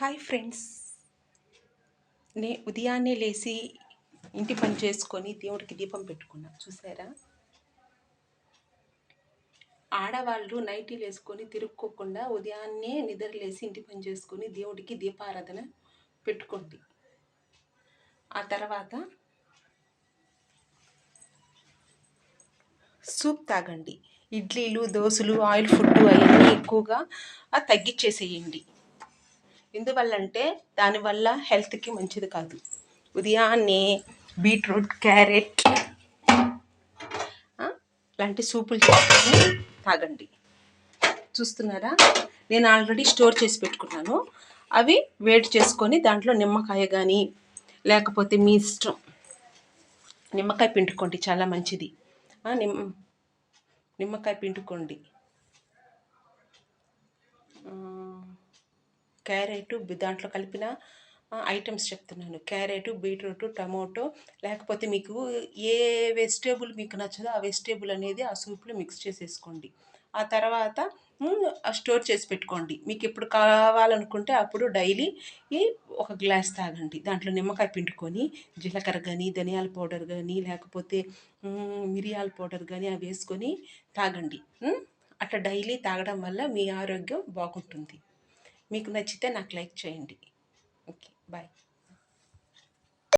Hi friends, ఉదయాన్నే లేచి ఇంటి పని చేసుకొని దేవుడికి దీపం పెట్టుకున్నా. చూసారా, ఆడవాళ్ళు నైటీలు వేసుకొని తిరుక్కోకుండా ఉదయాన్నే నిద్రలేసి ఇంటి పని చేసుకొని దేవుడికి దీపారాధన పెట్టుకోండి. ఆ తర్వాత సూప్ తాగండి. ఇడ్లీలు, దోశలు, ఆయిల్ ఫుడ్ అవన్నీ ఎక్కువగా తగ్గించేసేయండి. ఎందువల్లంటే దానివల్ల హెల్త్కి మంచిది కాదు. ఉదయాన్నే బీట్రూట్, క్యారెట్ లాంటి సూపులు చేసుకొని తాగండి. చూస్తున్నారా, నేను ఆల్రెడీ స్టోర్ చేసి పెట్టుకున్నాను. అవి వేడి చేసుకొని దాంట్లో నిమ్మకాయ కానీ లేకపోతే మీ ఇష్టం, నిమ్మకాయ పిండుకోండి, చాలా మంచిది. నిమ్మకాయ పిండుకోండి. క్యారెట్, దాంట్లో కలిపిన ఐటమ్స్ చెప్తున్నాను. క్యారెట్, బీట్రూట్, టమోటో, లేకపోతే మీకు ఏ వెజిటేబుల్ మీకు నచ్చదో ఆ వెజిటేబుల్ అనేది ఆ సూప్లో మిక్స్ చేసేసుకోండి. ఆ తర్వాత స్టోర్ చేసి పెట్టుకోండి. మీకు ఎప్పుడు కావాలనుకుంటే అప్పుడు డైలీ ఒక గ్లాస్ తాగండి. దాంట్లో నిమ్మకాయ పిండుకొని జీలకర్ర కానీ, ధనియాల పౌడర్ కానీ, లేకపోతే మిరియాల పౌడర్ కానీ అవి వేసుకొని తాగండి. అట్లా డైలీ తాగడం వల్ల మీ ఆరోగ్యం బాగుంటుంది. మీకు నచ్చితే నాకు లైక్ చేయండి. Okay, bye.